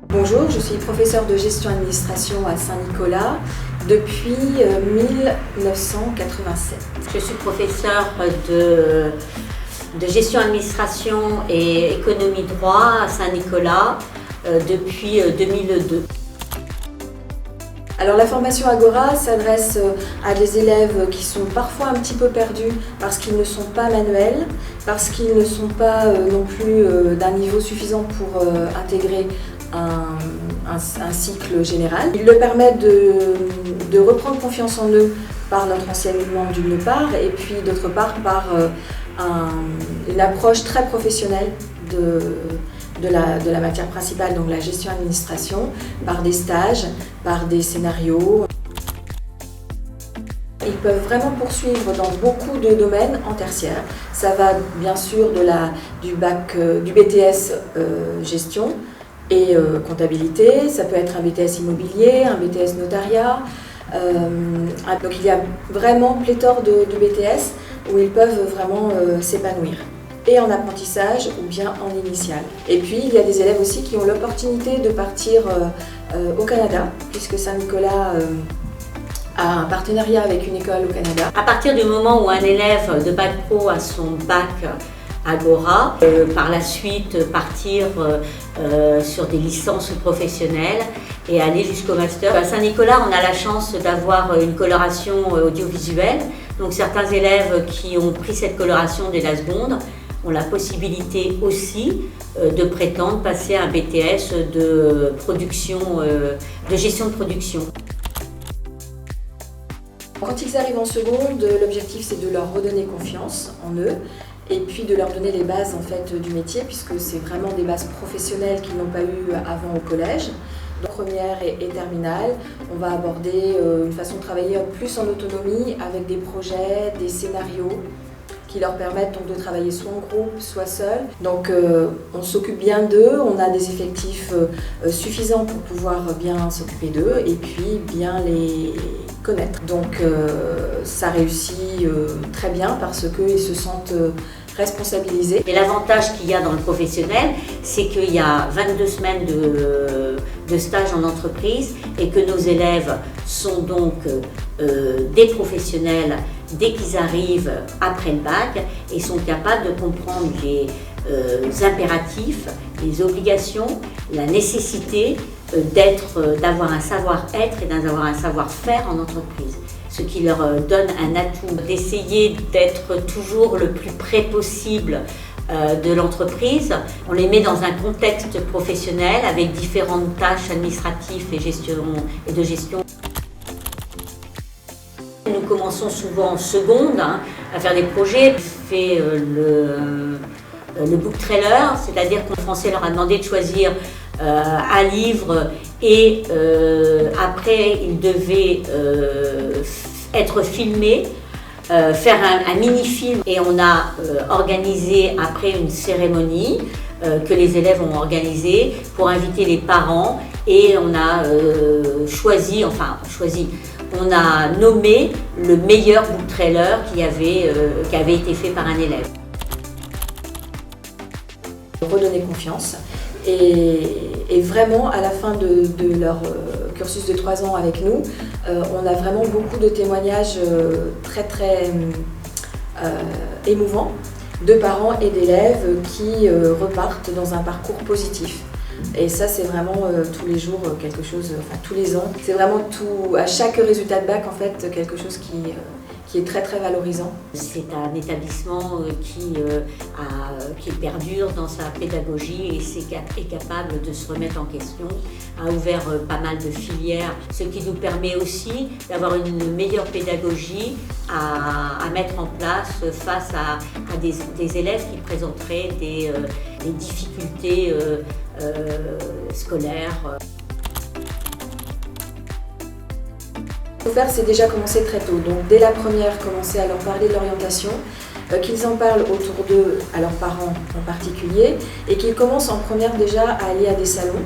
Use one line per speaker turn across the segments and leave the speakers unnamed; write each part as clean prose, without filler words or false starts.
Bonjour, je suis professeure de gestion-administration à Saint-Nicolas depuis 1987.
Je suis professeure de gestion-administration et économie-droit à Saint-Nicolas depuis 2002.
Alors la formation Agora s'adresse à des élèves qui sont parfois un petit peu perdus parce qu'ils ne sont pas manuels, parce qu'ils ne sont pas non plus d'un niveau suffisant pour intégrer un cycle général. Il leur permet de reprendre confiance en eux par notre enseignement d'une part et puis d'autre part par une approche très professionnelle de la matière principale, donc la gestion-administration, par des stages, par des scénarios. Ils peuvent vraiment poursuivre dans beaucoup de domaines en tertiaire. Ça va bien sûr du BTS gestion et comptabilité, ça peut être un BTS immobilier, un BTS notariat. Donc il y a vraiment pléthore de BTS où ils peuvent vraiment s'épanouir, et en apprentissage ou bien en initial. Et puis il y a des élèves aussi qui ont l'opportunité de partir au Canada, puisque Saint-Nicolas a un partenariat avec une école au Canada.
À partir du moment où un élève de bac pro a son bac Agora, par la suite partir sur des licences professionnelles et aller jusqu'au master. À Saint-Nicolas, on a la chance d'avoir une coloration audiovisuelle. Donc certains élèves qui ont pris cette coloration dès la seconde ont la possibilité aussi de prétendre passer à un BTS de production, de gestion de production.
Quand ils arrivent en seconde, l'objectif c'est de leur redonner confiance en eux et puis de leur donner les bases en fait du métier, puisque c'est vraiment des bases professionnelles qu'ils n'ont pas eues avant au collège. Donc, première et terminale, on va aborder une façon de travailler plus en autonomie avec des projets, des scénarios qui leur permettent donc de travailler soit en groupe, soit seul. Donc on s'occupe bien d'eux, on a des effectifs suffisants pour pouvoir bien s'occuper d'eux et puis bien les connaître. Donc ça réussit très bien parce qu'ils se sentent responsabilisés.
Et l'avantage qu'il y a dans le professionnel, c'est qu'il y a 22 semaines de stage en entreprise et que nos élèves sont donc des professionnels dès qu'ils arrivent après le bac et sont capables de comprendre les impératifs, les obligations, la nécessité d'avoir un savoir-être et d'avoir un savoir-faire en entreprise. Ce qui leur donne un atout, d'essayer d'être toujours le plus près possible de l'entreprise. On les met dans un contexte professionnel avec différentes tâches administratives et de gestion. Nous commençons souvent en seconde à faire des projets. On fait le book trailer, c'est-à-dire qu'en français leur a demandé de choisir un livre et après il devait être filmé, faire un mini-film, et on a organisé après une cérémonie que les élèves ont organisée pour inviter les parents, et on a on a nommé le meilleur book trailer qui avait été fait par un élève.
Redonner confiance et vraiment à la fin de leur cursus de 3 ans avec nous, on a vraiment beaucoup de témoignages très émouvants de parents et d'élèves qui repartent dans un parcours positif. Et ça, c'est vraiment tous les jours quelque chose, enfin tous les ans. C'est vraiment tout, à chaque résultat de bac, en fait, quelque chose qui est très valorisant.
C'est un établissement qui perdure dans sa pédagogie et est capable de se remettre en question, a ouvert pas mal de filières, ce qui nous permet aussi d'avoir une meilleure pédagogie à mettre en place face à des élèves qui présenteraient des difficultés scolaires.
Ce qu'il faut faire, c'est déjà commencer très tôt. Donc dès la première, commencer à leur parler de l'orientation, qu'ils en parlent autour d'eux, à leurs parents en particulier, et qu'ils commencent en première déjà à aller à des salons,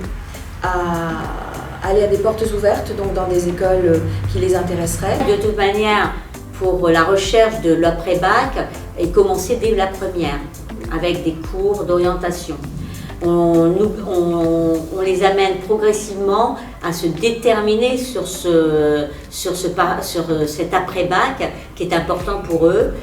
à aller à des portes ouvertes, donc dans des écoles qui les intéresseraient.
De toute manière, pour la recherche de l'après-bac, est commencée dès la première, avec des cours d'orientation. on les amène progressivement à se déterminer sur cet après-bac qui est important pour eux.